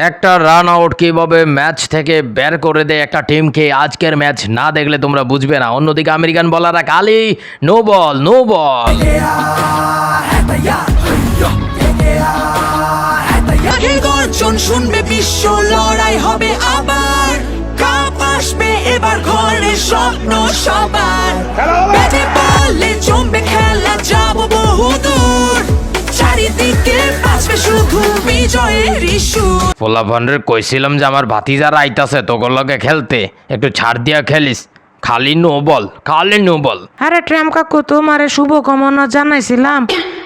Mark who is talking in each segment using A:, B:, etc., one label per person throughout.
A: একটা run out কিভাবে match থেকে বের করে দেয় একটা টিমকে, আজকের ম্যাচ না দেখলে তোমরা বুঝবে না। অন্যদিকে আমেরিকান বলাররা খালি নো বল নো বল।
B: গর্জন শুনবে বিশ্ব, লড়াই হবে আবার, কাপ আসবে এবার ঘরে স্বপ্ন সবার, ব্যাটে বলে জমবে খেলা, যাব বহুদূর, চারিদিকে বাজবে শুধু বিজয়ের ইস্যু।
A: পোলাপানরে কইছিলাম যে আমার ভাতিজারা আইতাছে তোর লগে খেলতে, একটু ছাড় দিয়া খেলিস, খালি নো বল খালি নো বল।
C: আরে ট্রাম কাকু, তোমারে শুভকামনা জানাইছিলাম,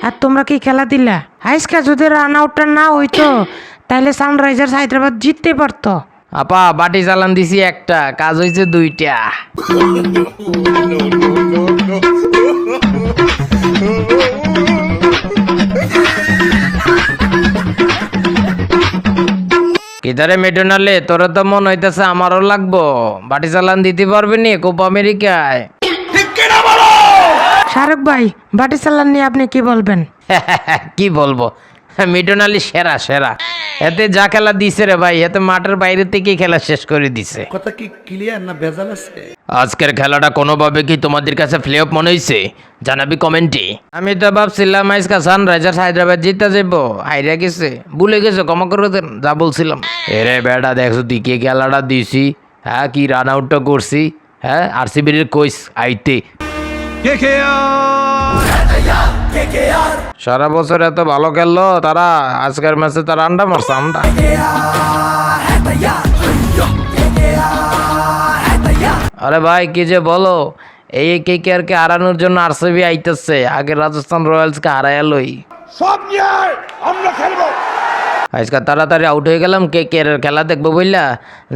C: আর তোমরা কি খেলা দিলা? আজকে যদি রান আউটটা না হইতো তাহলে সানরাইজার্স হায়দ্রাবাদ জিততে পারতো।
A: আপা বাটি চালান দিছি একটা, কাজ হয়েছে দুইটা। কিদারে মেডোনালে, তোরা তো মন হইতেছে আমারও লাগবো, বাটি চালান দিতে পারবি নি কোপা আমেরিকায়?
C: শাহরুখ ভাই, বাটি চালান নিয়ে আপনি কি বলবেন?
A: কি বলবো, মিডোনালি সেরা সেরা, এতে যা খেলা দিছে রে ভাই, এতে মাঠের বাইরে থেকেই খেলা শেষ করে দিছে।
D: কথা কি ক্লিয়ার না ভেজাল আছে?
A: আজকের খেলাটা কোনোভাবে কি তোমাদের কাছে প্লে অফ মনে হয়েছে? জানাবি কমেন্টে। আমি তো ভাবছিলাম আজকে সানরাইজার্স হায়দ্রাবাদ জিতে যাবো, হাইরা গেছে, ভুলে গেছো, ক্ষমা করে দেন যা বলছিলাম। এরে বেটা দেখছো তুই কি খেলাটা দিছি, হ্যাঁ কি রান আউটটা করছি, হ্যাঁ আরসিবির কইস আইতে। সারা বছর এত ভালো খেললো তারা, আজকের ম্যাচে তারা আন্ডা মারছে আন্ডা। আরে ভাই কি যে বলো, এই কেকেআরকে হারানোর জন্য আরসিবি আইতেছে, আগে রাজস্থান রয়্যালসকে হারাইলই।
E: সব নিয়ে আমরা খেলবো।
A: আজকে তাড়াতাড়ি আউট হয়ে গেলাম, কেকেআর খেলা দেখবো বললা,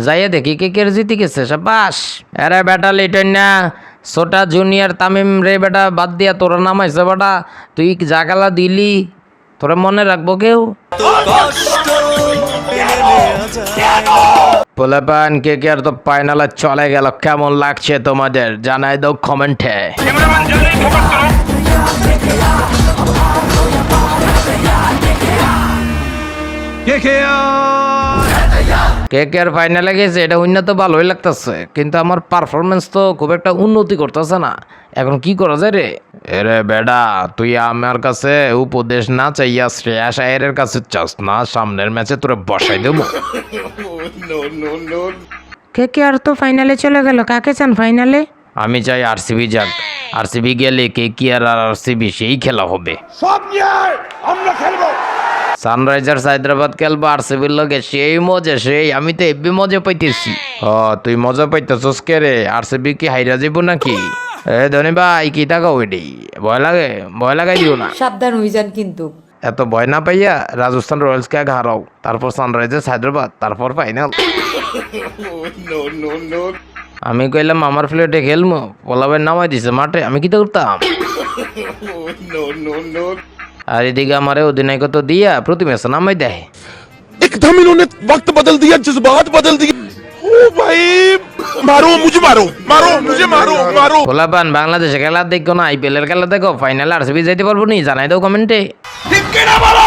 A: যাইয়া দেখি কেকেআর জিতে গেছে সাবাস। আরে বেটা লিটন না, ছোটা জুনিয়র তামিম রে বেটা বাদ দিয়া তোরা নামাইছে বেটা, তুই যা খেলা দিলি তোরা মনে রাখবো কেউ? পোলাপান কেকেআর তো ফাইনালে চলে গেল, কেমন লাগছে তোমাদের জানাই দাও কমেন্টে। কেকেআর ফাইনালে গেছে, এটা উন্নত ভালোই লাগতেছে, কিন্তু আমার পারফরমেন্স তো খুব একটা উন্নতি করতেছে না, এখন কি করা যায় রে? এরে বেডা তুই আমার কাছে উপদেশ না চাইয়া শ্রেয়াস আয়ারের কাছে চাস না, সামনের ম্যাচে তোরে বসাই দেবো।
C: কেকেআর তো ফাইনালে চলে গেল, কাকে চান ফাইনালে?
A: আমি চাই আরসিবি যাক, আরসিবি গেলে কেকেআর আর আরসিবি সেই খেলা হবে।
E: সব নিয়ে আমরা খেলবো।
A: সানরাইজার্স হায়দ্রাবাদ খেলবো আরসিবির লগে, সেই মজা সেই, আমি তো এব্বি মজা পাইতেছি। ও তুই মজা পাইতেছস কে রে? আরসিবি কি হাইরা যাবো নাকি? এ ধনী ভাই কি টাকা ওইডি, ভয় লাগে, ভয় লাগাই দিও না,
F: সাবধান হয়ে যান কিন্তু।
A: এত ভয় না পাইয়া রাজস্থান রয়্যালসকে আগে হারাও, তারপর সানরাইজার্স হায়দ্রাবাদ, তারপর ফাইনাল। আমি কইলাম আমার ফ্লেটে খেলবো, পোলাবের নামাই দিছে মাঠে, আমি কি করতাম? আর এদিকে আমারে অধিনায়কত্ব দিয়া প্রতি ম্যাচে নামাই দেয়।
E: एकदम इन्होंने वक्त बदल दिया, जज्बात बदल दिए। ओ भाई मारो मुझे, मारो मारो मुझे, मारो मारो।
A: পোলাপান বাংলাদেশে খেলা দেখো না, আইপিএল এর খেলা দেখো, ফাইনাল আরসিবি যাইতে পারবো নি? জানাই দাও কমেন্টে।
E: ঠিক কিনা বলো।